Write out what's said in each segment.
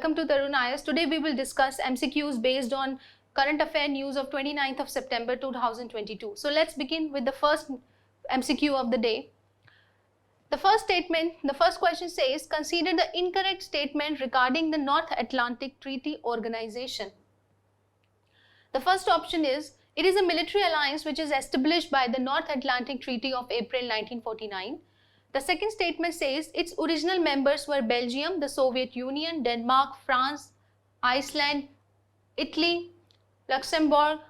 welcome to Tarun IAS. Today we will discuss MCQs based on current affair news of 29th of September 2022. So let's begin with the first MCQ of the day. The first statement, the first question says, consider the incorrect statement regarding the North Atlantic Treaty Organization. The first option is, it is a military alliance which is established by the North Atlantic Treaty of April 1949. The second statement says its original members were Belgium, the Soviet Union, Denmark, France, Iceland, Italy, Luxembourg,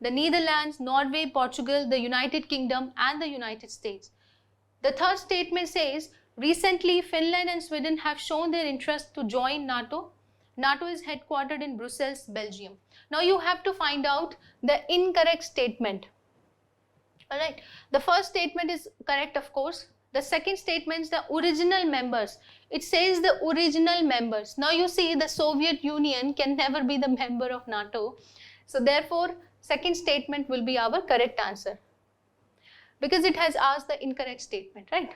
the Netherlands, Norway, Portugal, the United Kingdom, and the United States. The third statement says recently Finland and Sweden have shown their interest to join NATO. NATO is headquartered in Brussels, Belgium. Now you have to find out the incorrect statement. Alright, the first statement is correct, of course. The second statement is the original members. It says the original members. Now you see the Soviet Union can never be the member of NATO. So therefore, second statement will be our correct answer, because it has asked the incorrect statement, right?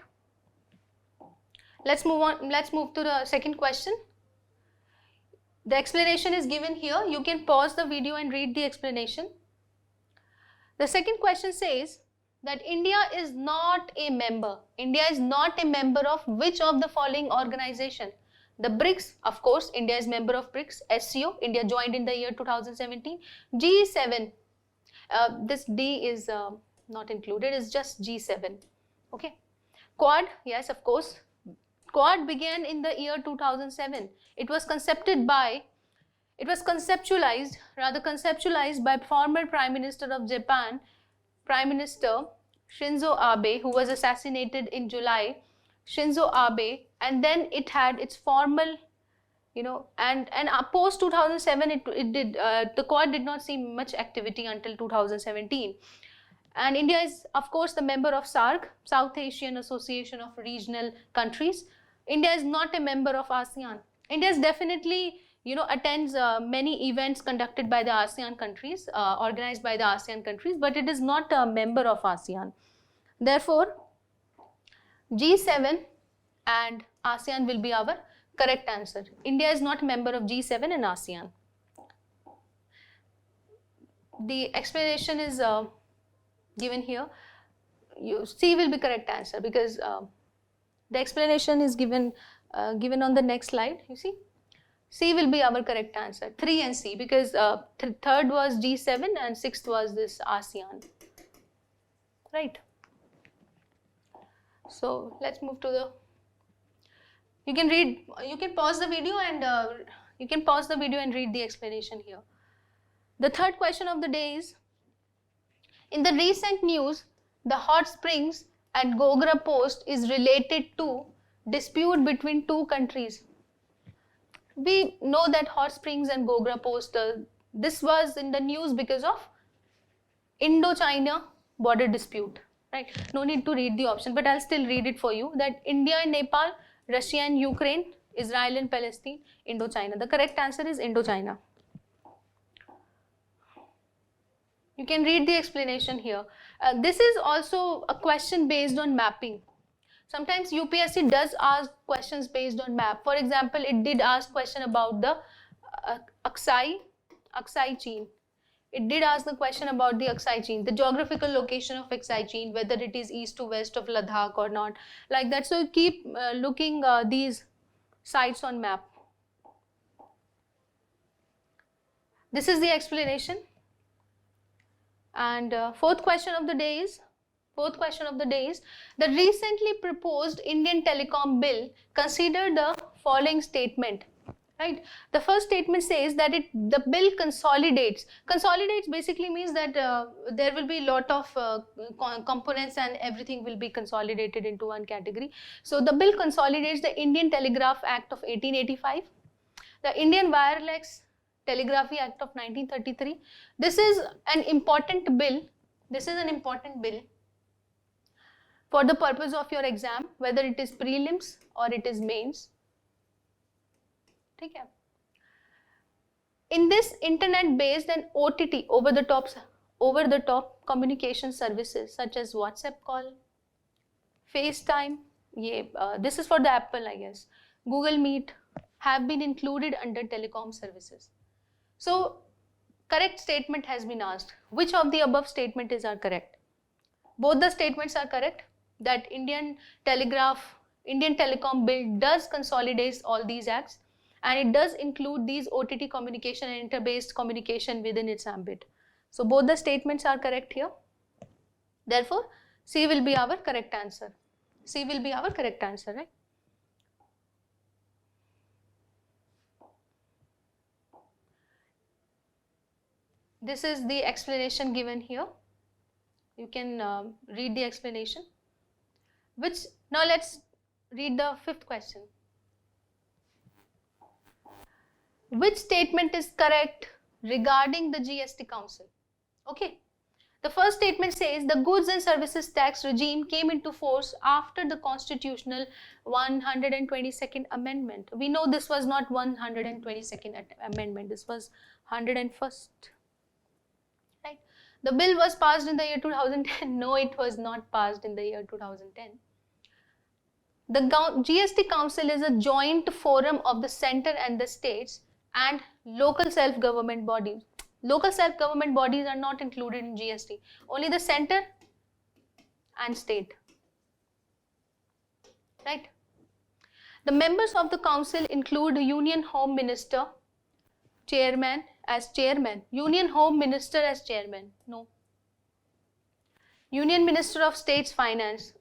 Let's move on. Let's move to the second question. The explanation is given here. You can pause the video and read the explanation. The second question says that India is not a member. India is not a member of which of the following organization? The BRICS, of course, India is member of BRICS. SCO, India joined in the year 2017. G7, this D is not included, it's just G7. Okay. Quad, yes, of course. Quad began in the year 2007. It was conceptualized by former Prime Minister of Japan, Prime Minister Shinzo Abe, who was assassinated in July. Shinzo Abe, and then it had its formal, and post 2007, the Quad did not see much activity until 2017. And India is, of course, the member of SAARC, South Asian Association of Regional Countries. India is not a member of ASEAN. India is definitely, attends many events conducted by the ASEAN countries, organized by the ASEAN countries, but it is not a member of ASEAN. Therefore, G7 and ASEAN will be our correct answer. India is not a member of G7 and ASEAN. The explanation is given here. C will be correct answer, because the explanation is given on the next slide. You see, C will be our correct answer. 3 and C, because third was G7 and sixth was this ASEAN. Right. So let's move to the. You can pause the video and read the explanation here. The third question of the day is, in the recent news, the hot springs and Gogra Post is related to dispute between two countries. We know that hot springs and Gogra Post, this was in the news because of Indo-China border dispute. Right? No need to read the option, but I'll still read it for you. That India and Nepal, Russia and Ukraine, Israel and Palestine, Indo-China. The correct answer is Indo-China. You can read the explanation here. This is also a question based on mapping. Sometimes UPSC does ask questions based on map. For example, it did ask question about the Aksai chain. It did ask the question about the Aksai chain, the geographical location of Aksai chain, whether it is east to west of Ladakh or not, like that. So keep looking these sites on map. This is the explanation. And fourth question of the day is, the recently proposed Indian Telecom Bill consider the following statement. Right. The first statement says that the bill consolidates. Consolidates basically means that there will be a lot of components and everything will be consolidated into one category. So the bill consolidates the Indian Telegraph Act of 1885, the Indian Wireless Telegraphy Act of 1933. This is an important bill. For the purpose of your exam, whether it is prelims or it is mains. Okay. In this internet-based and OTT, over the top communication services such as WhatsApp call, FaceTime, this is for the Apple, I guess, Google Meet, have been included under telecom services. So correct statement has been asked. Which of the above statements are correct? Both the statements are correct, that Indian Telecom Bill does consolidate all these acts, and it does include these OTT communication and inter-based communication within its ambit. So both the statements are correct here. Therefore, C will be our correct answer. C will be our correct answer, right? This is the explanation given here. You can read the explanation. Now let's read the fifth question. Which statement is correct regarding the GST Council? Okay. The first statement says the goods and services tax regime came into force after the constitutional 122nd amendment. We know this was not 122nd amendment, this was 101st. Right? The bill was passed in the year 2010. No, it was not passed in the year 2010. The GST Council is a joint forum of the center and the states and local self-government bodies. Local self-government bodies are not included in GST. Only the center and state. Right? The members of the council include Union Home Minister, Chairman as Chairman. Union Home Minister as Chairman. No. Union Minister of State's Finance.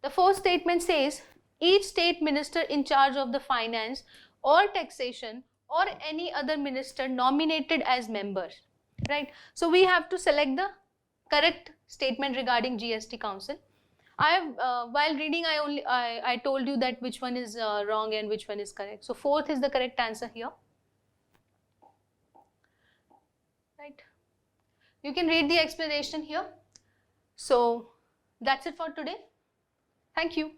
The fourth statement says each state minister in charge of the finance or taxation or any other minister nominated as members, right? So we have to select the correct statement regarding GST Council. I have while reading I told you that which one is wrong and which one is correct. So fourth is the correct answer here, right? You can read the explanation here. So that's it for today. Thank you.